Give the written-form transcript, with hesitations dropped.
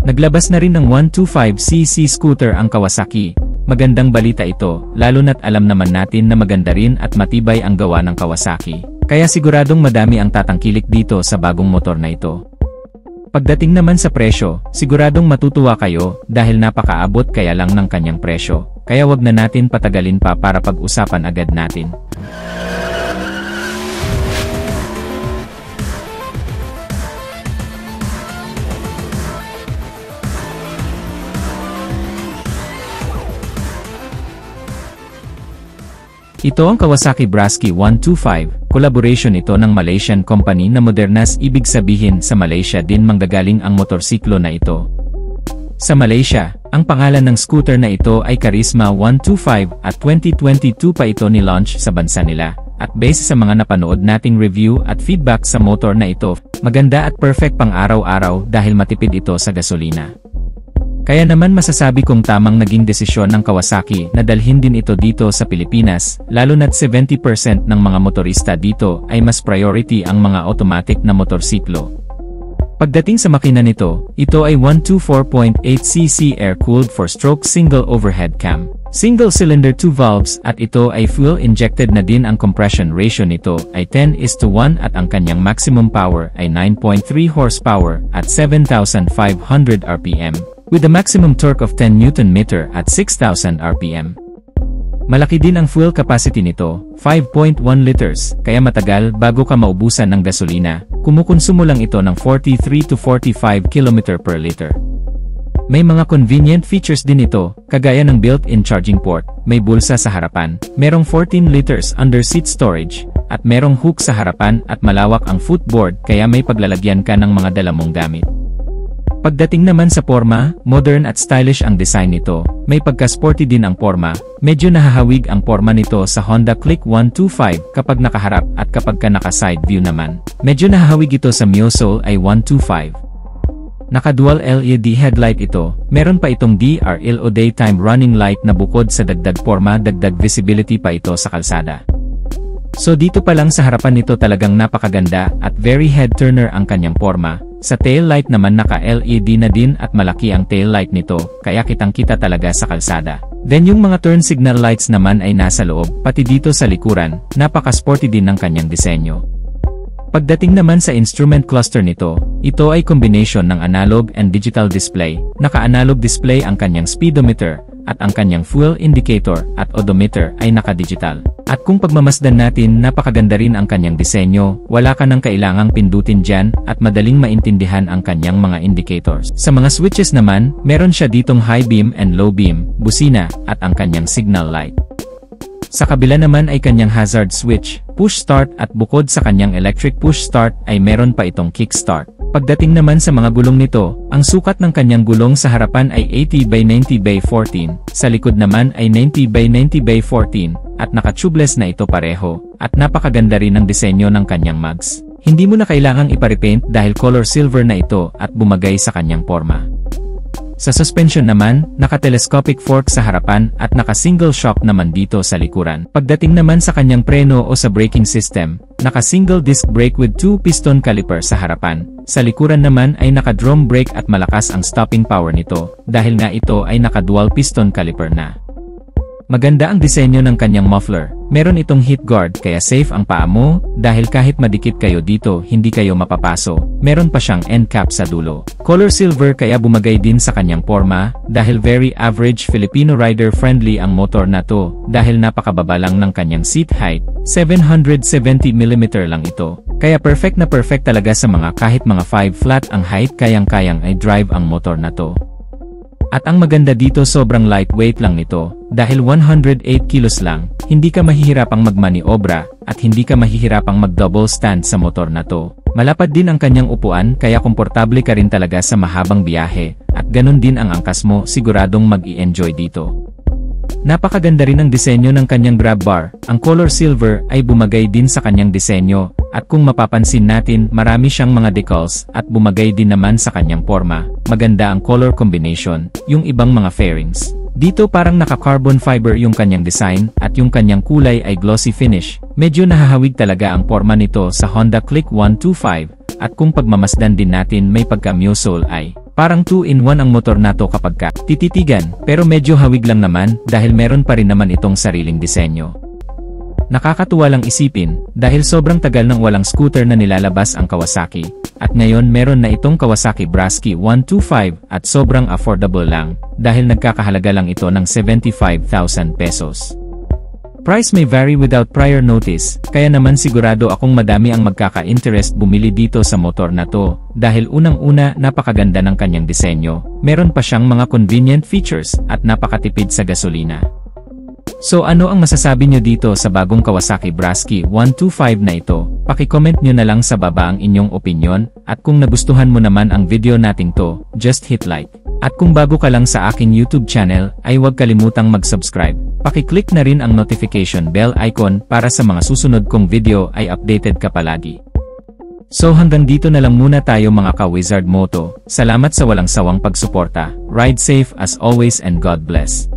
Naglabas na rin ng 125cc scooter ang Kawasaki. Magandang balita ito, lalo na't alam naman natin na maganda rin at matibay ang gawa ng Kawasaki. Kaya siguradong madami ang tatangkilik dito sa bagong motor na ito. Pagdating naman sa presyo, siguradong matutuwa kayo dahil napakaabot kaya lang ng kanyang presyo. Kaya wag na natin patagalin pa para pag-usapan agad natin. Ito ang Kawasaki Brasky 125, collaboration ito ng Malaysian company na Modernas, ibig sabihin sa Malaysia din manggagaling ang motorsiklo na ito. Sa Malaysia, ang pangalan ng scooter na ito ay Karisma 125 at 2022 pa ito ni-launch sa bansa nila. At base sa mga napanood nating review at feedback sa motor na ito, maganda at perfect pang araw-araw dahil matipid ito sa gasolina. Kaya naman masasabi kong tamang naging desisyon ng Kawasaki na dalhin din ito dito sa Pilipinas, lalo na't 70% ng mga motorista dito ay mas priority ang mga automatic na motorsiklo. Pagdating sa makina nito, ito ay 124.8cc air-cooled 4-stroke single overhead cam. Single cylinder 2 valves at ito ay fuel-injected na din. Ang compression ratio nito ay 10:1 at ang kanyang maximum power ay 9.3 horsepower at 7,500 rpm. With a maximum torque of 10 Nm at 6,000 rpm. Malaki din ang fuel capacity nito, 5.1 liters, kaya matagal bago ka maubusan ng gasolina. Kumukonsumo lang ito ng 43 to 45 km per liter. May mga convenient features din ito, kagaya ng built-in charging port, may bulsa sa harapan, merong 14 liters under seat storage, at merong hook sa harapan at malawak ang footboard kaya may paglalagyan ka ng mga dala mong gamit. Pagdating naman sa porma, modern at stylish ang design nito, may pagka-sporty din ang porma, medyo nahahawig ang porma nito sa Honda Click 125 kapag nakaharap at kapag ka naka-side view naman. Medyo nahahawig ito sa Miosol ay 125. Naka-dual LED headlight ito, meron pa itong DRL o daytime running light na bukod sa dagdag porma dagdag visibility pa ito sa kalsada. So dito pa lang sa harapan nito talagang napakaganda at very head-turner ang kanyang porma. Sa tail light naman naka-LED na din at malaki ang tail light nito, kaya kitang-kita talaga sa kalsada. Then yung mga turn signal lights naman ay nasa loob, pati dito sa likuran, napaka-sporty din ng kanyang disenyo. Pagdating naman sa instrument cluster nito, ito ay combination ng analog and digital display. Naka-analog display ang kanyang speedometer, at ang kanyang fuel indicator at odometer ay naka-digital. At kung pagmamasdan natin, napakaganda rin ang kanyang disenyo, wala ka nang kailangang pindutin dyan at madaling maintindihan ang kanyang mga indicators. Sa mga switches naman, meron siya ditong high beam and low beam, busina, at ang kanyang signal light. Sa kabila naman ay kanyang hazard switch, push start at bukod sa kanyang electric push start ay meron pa itong kick start. Pagdating naman sa mga gulong nito, ang sukat ng kanyang gulong sa harapan ay 80/90/14, sa likod naman ay 90/90/14, at naka-tubeless na ito pareho, at napakaganda rin ang disenyo ng kanyang mags. Hindi mo na kailangang ipa-repaint dahil color silver na ito at bumagay sa kanyang porma. Sa suspension naman, naka-telescopic fork sa harapan at naka-single shock naman dito sa likuran. Pagdating naman sa kanyang preno o sa braking system, naka-single disc brake with 2-piston caliper sa harapan. Sa likuran naman ay naka-drum brake at malakas ang stopping power nito, dahil nga ito ay naka-dual piston caliper na. Maganda ang disenyo ng kanyang muffler. Meron itong heat guard kaya safe ang paa mo, dahil kahit madikit kayo dito hindi kayo mapapaso. Meron pa siyang end cap sa dulo. Color silver kaya bumagay din sa kanyang porma, dahil very average Filipino rider friendly ang motor na to, dahil napakababa lang ng kanyang seat height, 770mm lang ito. Kaya perfect na perfect talaga sa mga kahit mga 5 flat ang height kayang-kayang ay drive ang motor na to. At ang maganda dito sobrang lightweight lang nito, dahil 108 kilos lang, hindi ka mahihirapang magmaniobra, at hindi ka mahihirapang mag-double stand sa motor na to. Malapad din ang kanyang upuan kaya komportable ka rin talaga sa mahabang biyahe, at ganun din ang angkas mo, siguradong mag-i-enjoy dito. Napakaganda rin ang disenyo ng kanyang grab bar, ang color silver ay bumagay din sa kanyang disenyo, at kung mapapansin natin marami siyang mga decals at bumagay din naman sa kanyang porma, maganda ang color combination, yung ibang mga fairings. Dito parang naka-carbon fiber yung kanyang design at yung kanyang kulay ay glossy finish, medyo nahahawig talaga ang porma nito sa Honda Click 125. at kung pagmamasdan din natin may pagka-Muscle ay parang 2-in-1 ang motor na to kapag ka tititigan, pero medyo hawig lang naman dahil meron pa rin naman itong sariling disenyo. Nakakatuwa lang isipin, dahil sobrang tagal nang walang scooter na nilalabas ang Kawasaki, at ngayon meron na itong Kawasaki Brasky 125 at sobrang affordable lang, dahil nagkakahalaga lang ito ng 75,000 pesos. Price may vary without prior notice, kaya naman sigurado akong madami ang magkaka-interest bumili dito sa motor na to, dahil unang-una napakaganda ng kanyang disenyo, meron pa siyang mga convenient features, at napakatipid sa gasolina. So ano ang masasabi nyo dito sa bagong Kawasaki Brasky 125 na ito? Paki-comment nyo na lang sa baba ang inyong opinion, at kung nagustuhan mo naman ang video nating to, just hit like. At kung bago ka lang sa aking YouTube channel, ay huwag kalimutang mag-subscribe. Paki-click na rin ang notification bell icon para sa mga susunod kong video ay updated ka palagi. So hanggang dito na lang muna tayo mga ka-Wizard Moto. Salamat sa walang sawang pagsuporta. Ride safe as always and God bless.